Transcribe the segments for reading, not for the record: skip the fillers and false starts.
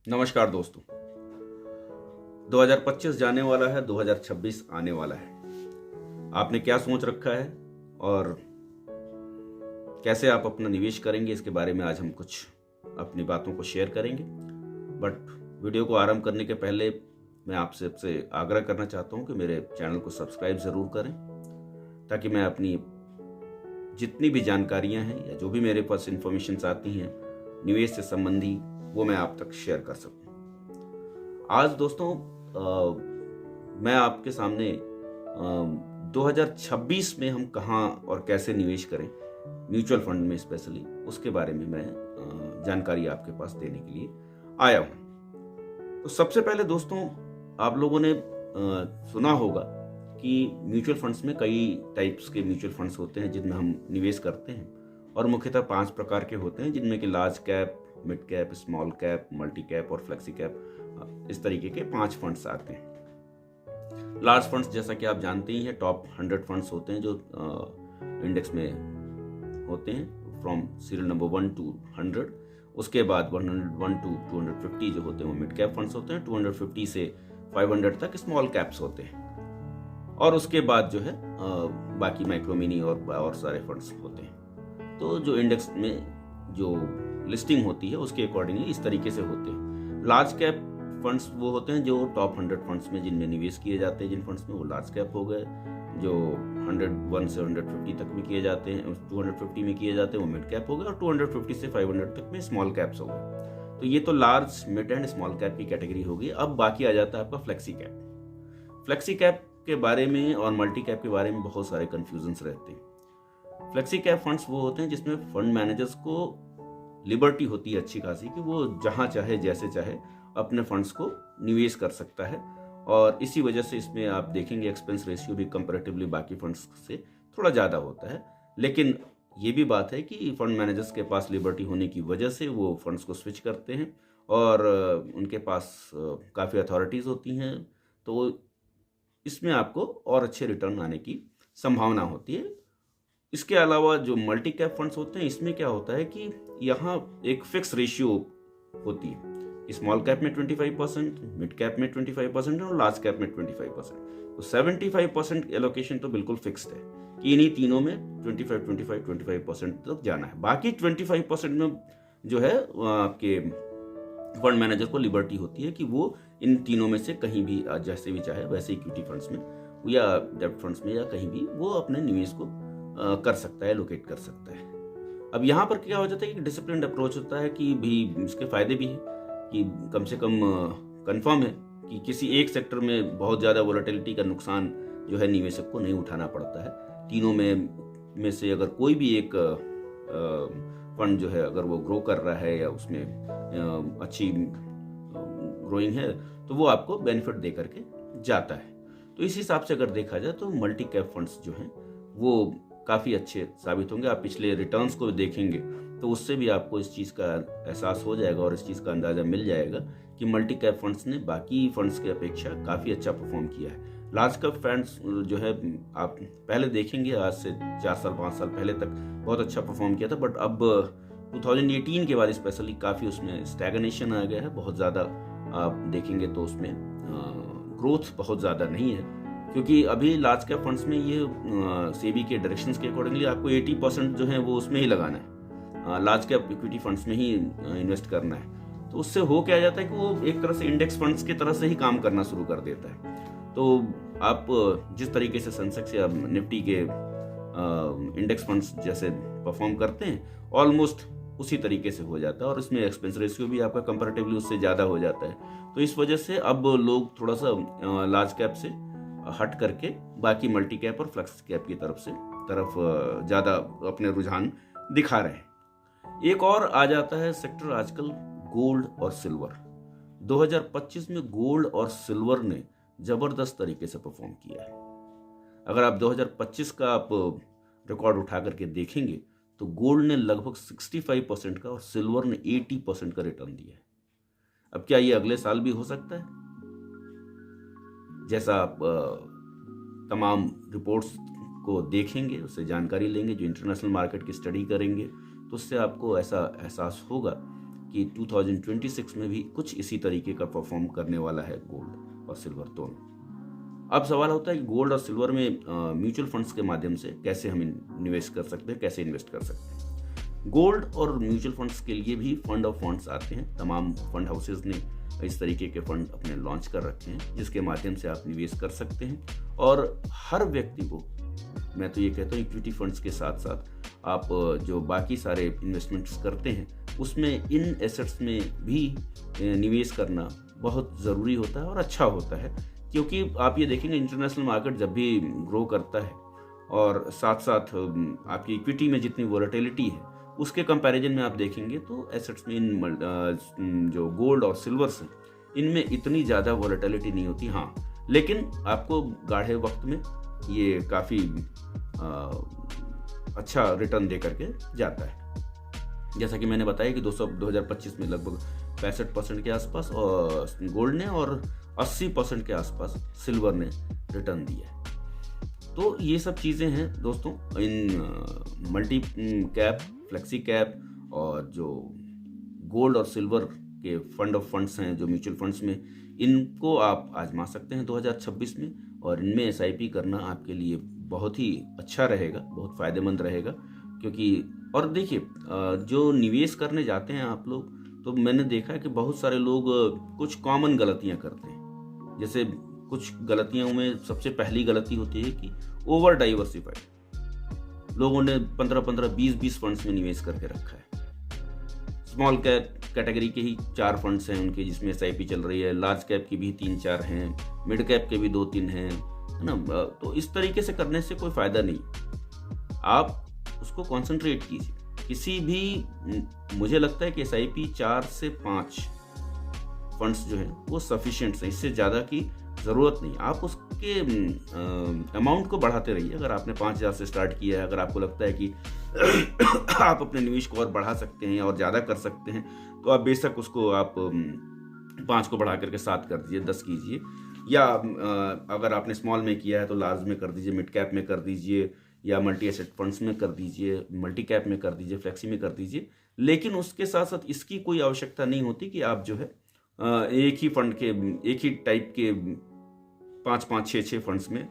नमस्कार दोस्तों। 2025 जाने वाला है, 2026 आने वाला है। आपने क्या सोच रखा है और कैसे आप अपना निवेश करेंगे, इसके बारे में आज हम कुछ अपनी बातों को शेयर करेंगे। बट वीडियो को आरंभ करने के पहले मैं आपसे आग्रह करना चाहता हूं कि मेरे चैनल को सब्सक्राइब ज़रूर करें, ताकि मैं अपनी जितनी भी जानकारियां हैं या जो भी मेरे पास इंफॉर्मेशन आती हैं निवेश से संबंधी, वो मैं आप तक शेयर कर सकूं। आज दोस्तों मैं आपके सामने 2026 में हम कहां और कैसे निवेश करें, म्यूचुअल फंड में स्पेशली, उसके बारे में मैं जानकारी आपके पास देने के लिए आया हूं। तो सबसे पहले दोस्तों, आप लोगों ने सुना होगा कि म्यूचुअल फंड्स में कई टाइप्स के म्यूचुअल फंड्स होते हैं जिनमें हम निवेश करते हैं, और मुख्यतः 5 प्रकार के होते हैं, जिनमें कि large cap, mid cap, small cap, multi cap और फ्लेक्सी कैप। इस तरीके के 5 फंड्स आते हैं। लार्ज फंड्स जैसा कि आप जानते ही हैं, टॉप 100 फंड्स होते हैं जो इंडेक्स में होते हैं, फ्रॉम सीरियल नंबर 1 to 100। उसके बाद 101 to 250 जो होते हैं वो मिड कैप फंड्स होते हैं। 250 से 500 तक स्मॉल कैप्स होते हैं, और उसके बाद जो है बाकी माइक्रो मिनी और सारे फंड्स होते हैं। तो जो इंडेक्स में जो लिस्टिंग होती है उसके अकॉर्डिंगली इस तरीके से होते हैं। लार्ज कैप फंड्स वो होते हैं जो टॉप 100 फंड्स में जिनमें निवेश किए जाते हैं, जिन फंड्स में, वो लार्ज कैप हो गए। जो 101 से 150 तक में किए जाते हैं, 250 में किए जाते हैं, वो मिड कैप हो गए, और 250 से 500 तक में स्मॉल कैप्स हो गए। तो ये तो large, mid and small cap की कैटेगरी हो गई। अब बाकी आ जाता है आपका फ्लेक्सी कैप। फ्लेक्सी कैप के बारे में और मल्टी कैप के बारे में बहुत सारे कंफ्यूजन्स रहते हैं। फ्लेक्सी कैप फंड्स वो होते हैं जिसमें फंड मैनेजर्स को लिबर्टी होती है अच्छी खासी, कि वो जहां चाहे जैसे चाहे अपने फंड्स को निवेश कर सकता है, और इसी वजह से इसमें आप देखेंगे एक्सपेंस रेशियो भी कंपैरेटिवली बाकी फंड्स से थोड़ा ज़्यादा होता है। लेकिन ये भी बात है कि फंड मैनेजर्स के पास लिबर्टी होने की वजह से वो फंड्स को स्विच करते हैं, और उनके पास काफ़ी अथॉरिटीज़ होती हैं, तो इसमें आपको और अच्छे रिटर्न आने की संभावना होती है। इसके अलावा जो मल्टी कैप फंड्स होते हैं, इसमें क्या होता है कि यहाँ एक फिक्स रेशियो होती है। स्मॉल कैप में 25%, मिड कैप में 25% और लार्ज कैप में 25%। तो 75% एलोकेशन तो बिल्कुल फिक्स्ड है कि इन्हीं तीनों में 25% तक जाना है। बाकी 25% में जो है आपके फंड मैनेजर को लिबर्टी होती है कि वो इन तीनों में से कहीं भी, जैसे भी चाहे वैसे इक्विटी फंड्स में या डेब्ट फंड्स में या कहीं भी, वो अपने निवेश को कर सकता है, लोकेट कर सकता है। अब यहाँ पर क्या हो जाता है कि डिसिप्लिन्ड अप्रोच होता है कि भी इसके फायदे भी हैं कि कम से कम कंफर्म है कि किसी एक सेक्टर में बहुत ज़्यादा वोलेटिलिटी का नुकसान जो है निवेशक को नहीं उठाना पड़ता है। तीनों में से अगर कोई भी एक फंड जो है, अगर वो ग्रो कर रहा है या उसमें अच्छी ग्रोइंग है, तो वो आपको बेनिफिट दे करके जाता है। तो इस हिसाब से अगर देखा जाए तो मल्टी कैप फंड्स जो हैं वो काफ़ी अच्छे साबित होंगे। आप पिछले रिटर्न्स को देखेंगे तो उससे भी आपको इस चीज़ का एहसास हो जाएगा और इस चीज़ का अंदाज़ा मिल जाएगा कि मल्टी कैप फंड्स ने बाकी फंड्स की अपेक्षा काफ़ी अच्छा परफॉर्म किया है। लार्ज कैप फंड्स जो है, आप पहले देखेंगे आज से 4 साल 5 साल पहले तक बहुत अच्छा परफॉर्म किया था, बट अब 2018 के बाद स्पेशली काफ़ी उसमें स्टैगनेशन आ गया है। बहुत ज़्यादा आप देखेंगे तो उसमें ग्रोथ बहुत ज़्यादा नहीं है, क्योंकि अभी लार्ज कैप फंड्स में ये सेबी के डायरेक्शंस के अकॉर्डिंगली आपको 80% जो है वो उसमें ही लगाना है, लार्ज कैप इक्विटी फंड्स में ही इन्वेस्ट करना है। तो उससे हो क्या जाता है कि वो एक तरह से इंडेक्स फंड्स की तरह से ही काम करना शुरू कर देता है। तो आप जिस तरीके से सेंसेक्स या निफ्टी के इंडेक्स फंड्स जैसे परफॉर्म करते हैं, ऑलमोस्ट उसी तरीके से हो जाता है, और इसमें एक्सपेंस रेशियो भी आपका कंपैरेटिवली उससे ज़्यादा हो जाता है। तो इस वजह से अब लोग थोड़ा सा लार्ज कैप से हट करके बाकी मल्टी कैप और फ्लेक्स कैप की तरफ ज़्यादा अपने रुझान दिखा रहे हैं। एक और आ जाता है सेक्टर आजकल, गोल्ड और सिल्वर। 2025 में गोल्ड और सिल्वर ने जबरदस्त तरीके से परफॉर्म किया है। अगर आप 2025 का आप रिकॉर्ड उठा करके देखेंगे तो गोल्ड ने लगभग 65% का और सिल्वर ने 80% का रिटर्न दिया है। अब क्या ये अगले साल भी हो सकता है? जैसा आप तमाम रिपोर्ट्स को देखेंगे, उससे जानकारी लेंगे, जो इंटरनेशनल मार्केट की स्टडी करेंगे, तो उससे आपको ऐसा एहसास होगा कि 2026 में भी कुछ इसी तरीके का परफॉर्म करने वाला है गोल्ड और सिल्वर दोनों। अब सवाल होता है कि गोल्ड और सिल्वर में म्यूचुअल फंड्स के माध्यम से कैसे हम निवेश कर सकते हैं, कैसे इन्वेस्ट कर सकते हैं। गोल्ड और म्यूचुअल फंड्स के लिए भी फंड ऑफ फंड्स आते हैं। तमाम फंड हाउसेज ने इस तरीके के फंड अपने लॉन्च कर रखे हैं जिसके माध्यम से आप निवेश कर सकते हैं। और हर व्यक्ति को मैं तो ये कहता हूँ इक्विटी फंड्स के साथ साथ आप जो बाकी सारे इन्वेस्टमेंट्स करते हैं उसमें इन एसेट्स में भी निवेश करना बहुत ज़रूरी होता है और अच्छा होता है, क्योंकि आप ये देखेंगे इंटरनेशनल मार्केट जब भी ग्रो करता है और साथ साथ आपकी इक्विटी में जितनी वोलेटिलिटी है उसके कंपैरिजन में आप देखेंगे तो एसेट्स में इन जो गोल्ड और सिल्वर्स हैं इनमें इतनी ज़्यादा वोलेटिलिटी नहीं होती। हाँ, लेकिन आपको गाढ़े वक्त में ये काफ़ी अच्छा रिटर्न दे करके जाता है। जैसा कि मैंने बताया कि 2025 में लगभग 65% के आसपास और गोल्ड ने और 80% के आसपास सिल्वर ने रिटर्न दिया है। तो ये सब चीज़ें हैं दोस्तों इन मल्टी कैप, फ्लेक्सी कैप और जो गोल्ड और सिल्वर के फंड ऑफ फंड्स हैं जो म्यूचुअल फंड्स में, इनको आप आजमा सकते हैं 2026 में। और इनमें SIP करना आपके लिए बहुत ही अच्छा रहेगा, बहुत फ़ायदेमंद रहेगा। क्योंकि और देखिए जो निवेश करने जाते हैं आप लोग, तो मैंने देखा है कि बहुत सारे लोग कुछ कॉमन गलतियां करते हैं। जैसे कुछ गलतियों में सबसे पहली गलती होती है कि ओवर डाइवर्सिफाइड लोगों ने 15-15, 20-20 फंड्स में निवेश करके रखा है। स्मॉल कैप कैटेगरी के ही 4 फंड्स हैं उनके जिसमें SIP चल रही है, लार्ज कैप की भी 3-4 हैं, मिड कैप के भी 2-3 हैं, है ना। तो इस तरीके से करने से कोई फ़ायदा नहीं। आप उसको कॉन्सेंट्रेट कीजिए किसी भी, मुझे लगता है कि SIP 4 से 5 फंड्स जो हैं वो सफिशिएंट है, इससे ज़्यादा की ज़रूरत नहीं। आप उसके अमाउंट को बढ़ाते रहिए। अगर आपने 5,000 से स्टार्ट किया है, अगर आपको लगता है कि आप अपने निवेश को और बढ़ा सकते हैं और ज़्यादा कर सकते हैं, तो आप बेशक उसको आप 5 को बढ़ा करके 7 कर दीजिए, 10 कीजिए। या अगर आपने स्मॉल में किया है तो लार्ज में कर दीजिए, मिड कैप में कर दीजिए, या मल्टी एसेट फंड्स में कर दीजिए, मल्टी कैप में कर दीजिए, फ्लेक्सी में कर दीजिए। लेकिन उसके साथ साथ इसकी कोई आवश्यकता नहीं होती कि आप जो है एक ही फंड के, एक ही टाइप के 5-5, 6-6 फंड्स में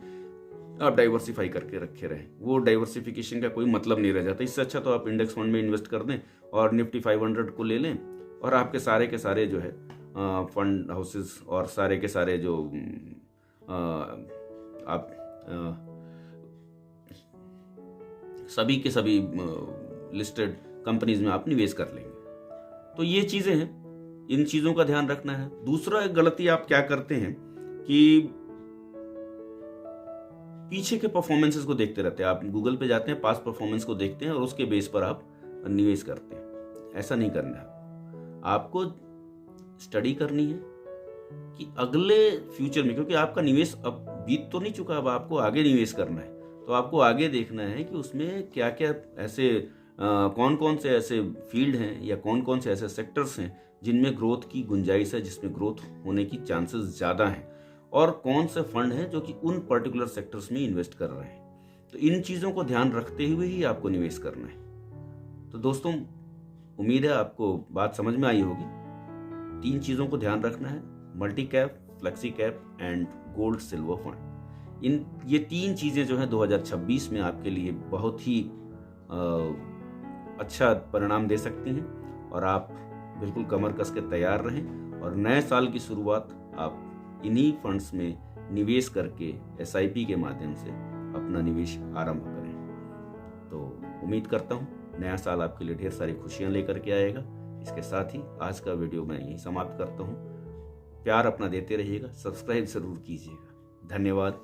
आप डाइवर्सिफाई करके रखे रहें। वो डाइवर्सिफिकेशन का कोई मतलब नहीं रह जाता। इससे अच्छा तो आप इंडेक्स फंड में इन्वेस्ट कर दें और निफ्टी 500 को ले लें और आपके सारे के सारे जो है फंड हाउसेस और सारे के सारे जो आप सभी के सभी लिस्टेड कंपनीज में आप निवेश कर लेंगे। तो ये चीज़ें हैं, इन चीज़ों का ध्यान रखना है। दूसरा गलती आप क्या करते हैं कि पीछे के परफॉर्मेंसेस को देखते रहते हैं। आप गूगल पे जाते हैं, पास्ट परफॉर्मेंस को देखते हैं और उसके बेस पर आप निवेश करते हैं। ऐसा नहीं करना है। आपको स्टडी करनी है कि अगले फ्यूचर में, क्योंकि आपका निवेश अब बीत तो नहीं चुका, अब आपको आगे निवेश करना है। तो आपको आगे देखना है कि उसमें क्या क्या ऐसे कौन कौन से ऐसे फील्ड हैं या कौन कौन से ऐसे सेक्टर्स हैं जिनमें ग्रोथ की गुंजाइश है, जिसमें ग्रोथ होने की चांसेस ज़्यादा हैं, और कौन से फंड हैं जो कि उन पर्टिकुलर सेक्टर्स में इन्वेस्ट कर रहे हैं। तो इन चीज़ों को ध्यान रखते हुए ही आपको निवेश करना है। तो दोस्तों, उम्मीद है आपको बात समझ में आई होगी। 3 चीज़ों को ध्यान रखना है: multi cap, flexi cap and gold silver fund. ये 3 चीज़ें जो हैं 2026 में आपके लिए बहुत ही अच्छा परिणाम दे सकती हैं। और आप बिल्कुल कमर कस के तैयार रहें और नए साल की शुरुआत आप इन्हीं फंड्स में निवेश करके SIP के माध्यम से अपना निवेश आरंभ करें। तो उम्मीद करता हूँ नया साल आपके लिए ढेर सारी खुशियाँ लेकर के आएगा। इसके साथ ही आज का वीडियो मैं यहीं समाप्त करता हूँ। प्यार अपना देते रहिएगा, सब्सक्राइब जरूर कीजिएगा। धन्यवाद।